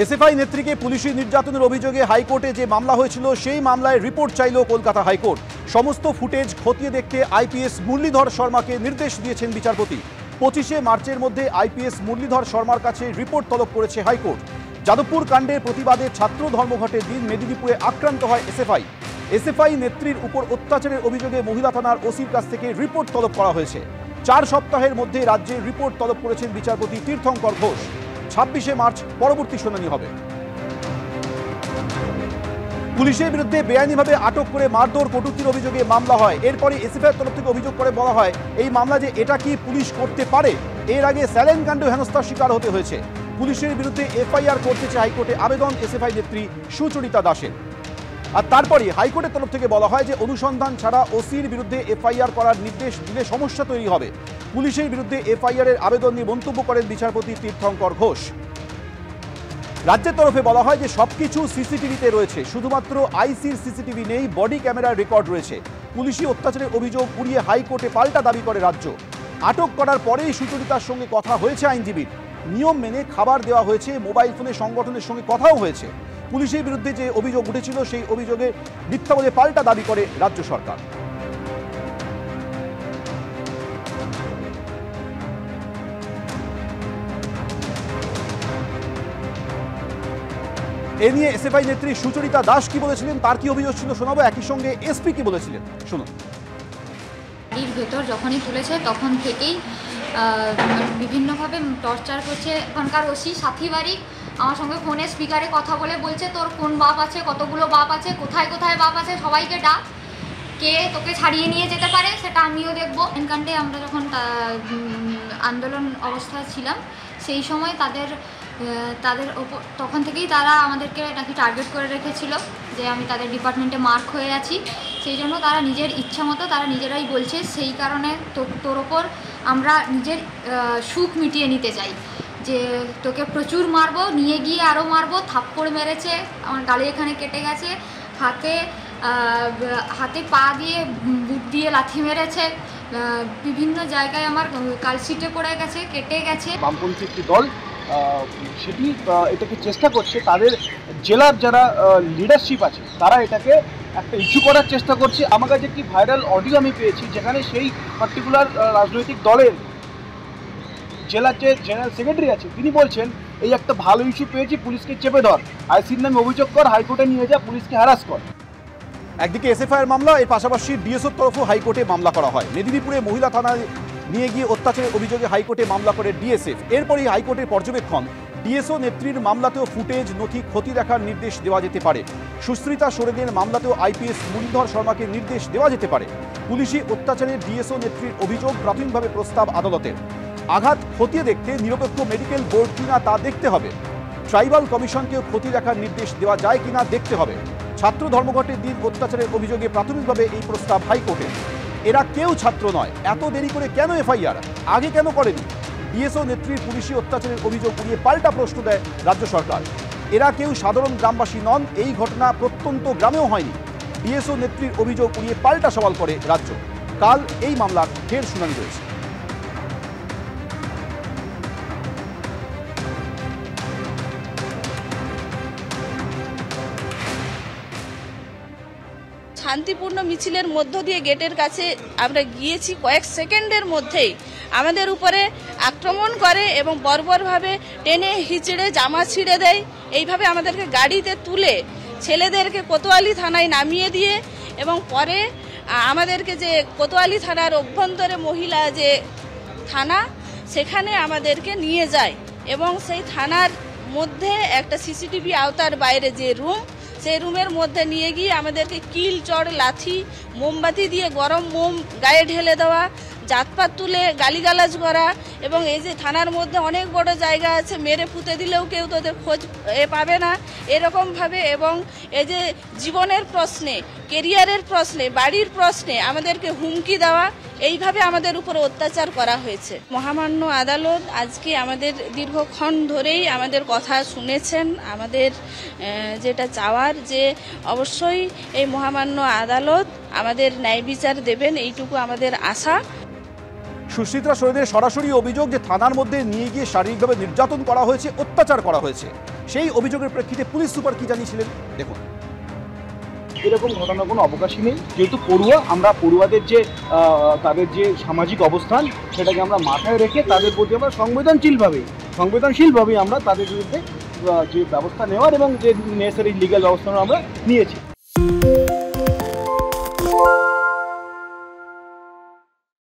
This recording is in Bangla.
এসএফআই নেত্রীকে পুলিশি নির্যাতনের অভিযোগে হাইকোর্টে যে মামলা হয়েছিল সেই মামলায় রিপোর্ট চাইল কলকাতা হাইকোর্ট। সমস্ত ফুটেজ খতিয়ে দেখতে আইপিএস মুরলীধর শর্মাকে নির্দেশ দিয়েছেন বিচারপতি। 25শে মার্চের মধ্যে আইপিএস মুরলীধর শর্মার কাছে রিপোর্ট তলব করেছে হাইকোর্ট। যাদবপুর কাণ্ডের প্রতিবাদে ছাত্র ধর্মঘটের দিন মেদিনীপুরে আক্রান্ত হয় এসএফআই। এসএফআই নেত্রীর উপর অত্যাচারের অভিযোগে মহিলা থানার ওসির কাছ থেকে রিপোর্ট তলব করা হয়েছে। 4 সপ্তাহের মধ্যে রাজ্যের রিপোর্ট তলব করেছেন বিচারপতি তীর্থঙ্কর ঘোষ। 26শে মার্চ পরবর্তী শুনানি হবে। পুলিশের বিরুদ্ধে বেআইনিভাবে আটক করে মারধর কটূক্তির অভিযোগে মামলা হয়। এরপরে এসএফআই তরফ থেকে অভিযোগ করে বলা হয় এই মামলা যে এটা কি পুলিশ করতে পারে। এর আগে স্যালাইন কাণ্ড হেনস্থার শিকার হতে হয়েছে। পুলিশের বিরুদ্ধে এফআইআর করতে চেয়ে হাইকোর্টে আবেদন এসএফআই নেত্রী সুচরিতা দাসের। আর তারপরে হাইকোর্টের তরফ থেকে বলা হয় যে অনুসন্ধান ছাড়া ওসির বিরুদ্ধে এফআইআর করার নির্দেশ দিলে সমস্যা তৈরি হবে। পুলিশের বিরুদ্ধে এফআইআর এর আবেদন নিয়ে মন্তব্য করেন বিচারপতি তীর্থঙ্কর ঘোষ। রাজ্যের তরফে বলা হয় যে সবকিছু সিসিটিভিতে রয়েছে, শুধুমাত্র আইসির সিসিটিভি নেই, বডি ক্যামেরার রেকর্ড রয়েছে। পুলিশি অত্যাচারের অভিযোগ উড়িয়ে হাইকোর্টে পাল্টা দাবি করে রাজ্য। আটক করার পরেই সুচরিতার সঙ্গে কথা হয়েছে আইনজীবীর। নিয়ম মেনে খাবার দেওয়া হয়েছে, মোবাইল ফোনে সংগঠনের সঙ্গে কথাও হয়েছে। পুলিশের বিরুদ্ধে যে অভিযোগ উঠেছিল সেই অভিযোগে মিথ্যা বলে পাল্টা দাবি করে রাজ্য সরকার। এ নিয়ে এসএফআই নেত্রী সুচরিতা দাস কি বলেছিলেন, তার কি অভিযোগ ছিল শোনাবো। একই সঙ্গে এসপি কি বলেছিলেন শুনুন। বাড়ির ভেতর যখনই তুলেছে তখন থেকেই বিভিন্নভাবে টর্চার করছে। এখনকার ওসি সাথী বাড়ি আমার সঙ্গে ফোনে স্পিকারে কথা বলে বলছে তোর কোন বাপ আছে, কতগুলো বাপ আছে, কোথায় কোথায় বাপ আছে, সবাইকে ডাক, কে তোকে ছাড়িয়ে নিয়ে যেতে পারে সেটা আমিও দেখবো। এনকান্টে আমরা যখন আন্দোলন অবস্থায় ছিলাম সেই সময় তাদের ওপর তখন থেকেই তারা আমাদেরকে নাকি টার্গেট করে রেখেছিল যে আমি তাদের ডিপার্টমেন্টে মার্ক হয়ে আছি। সেই জন্য তারা নিজের ইচ্ছা মতো তারা নিজেরাই বলছে সেই কারণে তোর ওপর আমরা নিজের সুখ মিটিয়ে নিতে চাই, যে তোকে প্রচুর মারবো, নিয়ে গিয়ে আরও মারবো। থাপ্পড় মেরেছে, আমার গালে এখানে কেটে গেছে, হাতে পা দিয়ে বুট দিয়ে লাথি মেরেছে, বিভিন্ন জায়গায় আমার কালশিটে পড়ে গেছে, কেটে গেছে। বামপন্থী একটি দল সেটি এটাকে চেষ্টা করছে, তাদের জেলার যারা লিডারশিপ আছে তারা এটাকে একটা ইস্যু করার চেষ্টা করছে। আমার কাছে একটি ভাইরাল অডিও আমি পেয়েছি যেখানে সেই পার্টিকুলার রাজনৈতিক দলের জেলার যে জেনারেল সেক্রেটারি আছে তিনি বলছেন এই একটা ভালো ইস্যু পেয়েছি, পুলিশকে চেপে ধর, আইসির নামে অভিযোগ কর, হাইকোর্টে নিয়ে যা, পুলিশকে হ্যারাস কর। একদিকে এসএফআই এর মামলা, এর পাশাপাশি ডিএসওর তরফও হাইকোর্টে মামলা করা হয়। মেদিনীপুরে মহিলা থানায় নিয়ে গিয়ে অত্যাচারের অভিযোগে হাইকোর্টে মামলা করে ডিএসএফ। এরপরই হাইকোর্টের পর্যবেক্ষণ ডিএসও নেত্রীর মামলাতেও ফুটেজ নথি খতিয়ে দেখার নির্দেশ দেওয়া যেতে পারে। সুস্মিতা সোরেনের মামলাতেও আইপিএস মুরলীধর শর্মাকে নির্দেশ দেওয়া যেতে পারে। পুলিশি অত্যাচারের ডিএসও নেত্রীর অভিযোগ প্রাথমিকভাবে প্রস্তাব আদালতের। আঘাত খতিয়ে দেখতে নিরপেক্ষ মেডিকেল বোর্ড কিনা তা দেখতে হবে। ট্রাইবাল কমিশনকেও খতিয়ে দেখার নির্দেশ দেওয়া যায় কিনা দেখতে হবে। ছাত্র ধর্মঘটের দিন অত্যাচারের অভিযোগে প্রাথমিকভাবে এই প্রস্তাব হাইকোর্টের। এরা কেউ ছাত্র নয়, এত দেরি করে কেন এফআইআর, আগে কেন করেনি? ডিএসও নেত্রীর পুলিশি অত্যাচারের অভিযোগ উড়িয়ে পাল্টা প্রশ্ন দেয় রাজ্য সরকার। এরা কেউ সাধারণ গ্রামবাসী নন, এই ঘটনা প্রত্যন্ত গ্রামেও হয়নি। ডিএসও নেত্রীর অভিযোগ উড়িয়ে পাল্টা সওয়াল করে রাজ্য। কাল এই মামলার ফের শুনানি রয়েছে। শান্তিপূর্ণ মিছিলের মধ্য দিয়ে গেটের কাছে আমরা গিয়েছি, কয়েক সেকেন্ডের মধ্যেই আমাদের উপরে আক্রমণ করে এবং বর্বরভাবে টেনে হিচড়ে জামা ছিঁড়ে দেয়। এইভাবে আমাদেরকে গাড়িতে তুলে ছেলেদেরকে কোতোয়ালি থানায় নামিয়ে দিয়ে এবং পরে আমাদেরকে যে কোতোয়ালি থানার অভ্যন্তরে মহিলা যে থানা সেখানে আমাদেরকে নিয়ে যায় এবং সেই থানার মধ্যে একটা সিসিটিভি আওতার বাইরে যে রুম, সেই রুমের মধ্যে নিয়ে গিয়ে আমাদেরকে কিল, চড়, লাথি, মোমবাতি দিয়ে গরম মোম গায়ে ঢেলে দেওয়া, জাতপাত তুলে গালিগালাজ করা এবং এই যে থানার মধ্যে অনেক বড় জায়গা আছে, মেরে পুঁতে দিলেও কেউ তোদের খোঁজ পাবে না, এরকমভাবে এবং এই যে জীবনের প্রশ্নে, কেরিয়ারের প্রশ্নে, বাড়ির প্রশ্নে আমাদেরকে হুমকি দেওয়া, এইভাবে আমাদের উপর অত্যাচার করা হয়েছে। মহামান্য আদালত আজকে আমাদের দীর্ঘক্ষণ ধরেই আমাদের কথা শুনেছেন। আমাদের যেটা চাওয়ার যে অবশ্যই এই মহামান্য আদালত আমাদের ন্যায় বিচার দেবেন, এইটুকু আমাদের আশা। সুস্মিতা সোরেনের সরাসরি অভিযোগ যে থানার মধ্যে নিয়ে গিয়ে শারীরিকভাবে নির্যাতন করা হয়েছে, অত্যাচার করা হয়েছে। সেই অভিযোগের প্রেক্ষিতে পুলিশ সুপার কি জানিয়েছিলেন দেখুন। এরকম ঘটনার কোনো অবকাশই নেই। যেহেতু পড়ুয়া, আমরা পড়ুয়াদের যে তাদের যে সামাজিক অবস্থান সেটাকে আমরা মাথায় রেখে তাদের প্রতি আমরা সংবেদনশীলভাবেই আমরা তাদের বিরুদ্ধে যে ব্যবস্থা নেওয়ার এবং যে নেসেসারি লিগ্যাল ব্যবস্থা আমরা নিয়েছি।